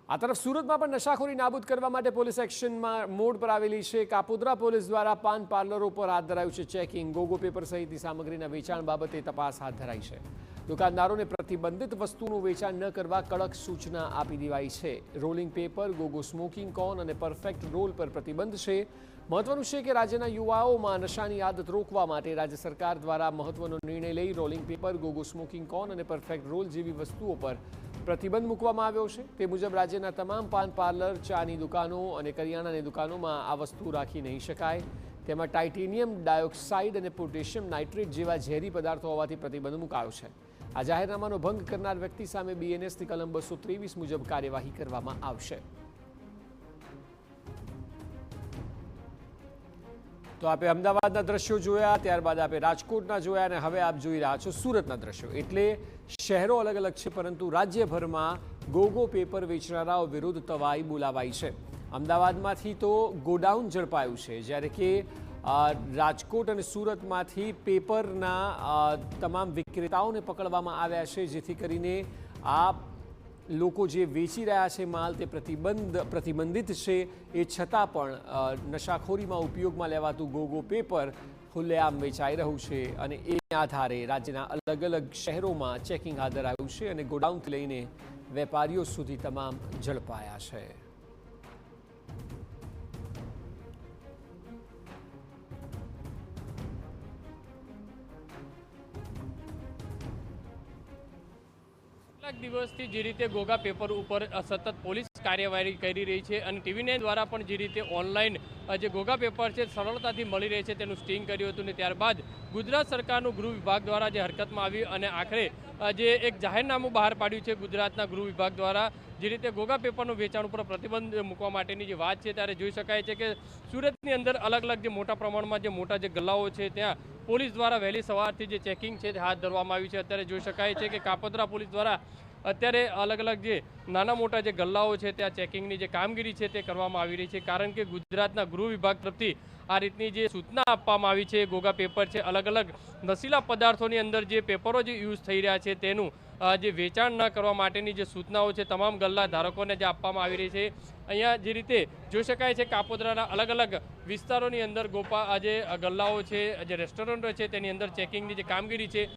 આ તરફ સુરતમાં પણ નશાખોરી નાબૂદ કરવા માટે પોલીસ એક્શનમાં મોડ પર આવેલી છે। કાપોદ્રા પોલીસ દ્વારા પાન પાર્લરો પર હાથ ધરાયું છે ચેકિંગ। ગોગો પેપર સહિતની સામગ્રીના વેચાણ બાબતે તપાસ હાથ ધરાઈ છે। દુકાનદારોને પ્રતિબંધિત વસ્તુનું વેચાણ ન કરવા કડક સૂચના આપી દેવાઈ છે। રોલિંગ પેપર, ગોગો સ્મોકિંગ કોન અને પરફેક્ટ રોલ પર પ્રતિબંધ છે। મહત્વનું છે કે રાજ્યના યુવાઓમાં નશાની આદત રોકવા માટે રાજ્ય સરકાર દ્વારા મહત્વનો નિર્ણય લઈ રોલિંગ પેપર, ગોગો સ્મોકિંગ કોન અને પરફેક્ટ રોલ જેવી વસ્તુઓ પર પ્રતિબંધ મૂકવામાં આવ્યો છે। તે મુજબ રાજ્યના તમામ પાન પાર્લર, ચાની દુકાનો અને કરિયાણાની દુકાનોમાં આ વસ્તુ રાખી નહીં શકાય। તેમાં ટાઇટેનિયમ ડાયોક્સાઇડ અને પોટેશિયમ નાઇટ્રેટ જેવા ઝેરી પદાર્થો હોવાથી પ્રતિબંધ મુકાયો છે। આ જાહેરનામાનો ભંગ કરનાર વ્યક્તિ સામે બીએનએસની કલમ 223 મુજબ કાર્યવાહી કરવામાં આવશે। તો આપે અમદાવાદના દ્રશ્યો જોયા, ત્યારબાદ આપે રાજકોટના જોયા અને હવે આપ જોઈ રહ્યા છો સુરતના દ્રશ્યો। એટલે શહેરો અલગ અલગ છે, પરંતુ રાજ્યભરમાં ગોગો પેપર વેચનારાઓ વિરુદ્ધ તવાઈ બોલાવાઈ છે। અમદાવાદમાંથી તો ગોડાઉન ઝડપાયું છે, જ્યારે કે રાજકોટ અને સુરતમાંથી પેપરના તમામ વિક્રેતાઓને પકડવામાં આવ્યા છે, જેથી કરીને આ લોકો જે વેચી રહ્યા છે માલ તે પ્રતિબંધિત છે, એ છતાં પણ નશાખોરીમાં ઉપયોગમાં લેવાતું ગોગો પેપર ખુલ્લેઆમ વેચાઈ રહ્યું છે અને એ આધારે રાજ્યના અલગ અલગ શહેરોમાં ચેકિંગ હાથ ધરાયું છે અને ગોડાઉનથી લઈને વેપારીઓ સુધી તમામ ઝડપાયા છે। દિવસથી જે રીતે ગોગા પેપર ઉપર સતત પોલીસ કાર્યવાહી કરી રહી છે અને ટીવી9 દ્વારા પણ જે રીતે ઓનલાઈન જે ગોગા પેપર છે સરળતાથી મળી રહે છે તેનું સ્ટિંગ કર્યું હતું, ને ત્યારબાદ ગુજરાત સરકારનું ગૃહ વિભાગ દ્વારા જે હરકતમાં આવી અને આખરે જે એક જાહેરનામું બહાર પાડ્યું છે ગુજરાતના ગૃહ વિભાગ દ્વારા, જે રીતે ગોગા પેપરનું વેચાણ ઉપર પ્રતિબંધ મૂકવા માટેની જે વાત છે, ત્યારે જોઈ શકાય છે કે સુરતની અંદર અલગ અલગ જે મોટા પ્રમાણમાં જે મોટા જે ગલ્લાઓ છે ત્યાં પોલીસ દ્વારા વહેલી સવારથી જે ચેકિંગ છે હાથ ધરવામાં આવ્યું છે। અત્યારે જોઈ શકાય છે કે કાપોદ્રા પોલીસ દ્વારા અત્યારે અલગ અલગ જે નાના મોટા જે ગલ્લાઓ છે ત્યાં ચેકિંગની જે કામગીરી છે તે કરવામાં આવી રહી છે, કારણ કે ગુજરાતના ગૃહ વિભાગ તરફથી આ રીતની જે સૂચના આપવામાં આવી છે। ગોગા પેપર છે, અલગ અલગ નશીલા પદાર્થોની અંદર જે પેપરો જે યુઝ થઈ રહ્યા છે તેનું જે વેચાણ ન કરવા માટેની જે સૂચનાઓ છે તમામ ગલ્લા ધારકોને જે આપવામાં આવી રહી છે। અહીંયા જે રીતે જોઈ શકાય છે કાપોદ્રાના અલગ અલગ વિસ્તારોની અંદર જે ગલ્લાઓ છે, જે રેસ્ટોરન્ટો છે તેની અંદર ચેકિંગની જે કામગીરી છે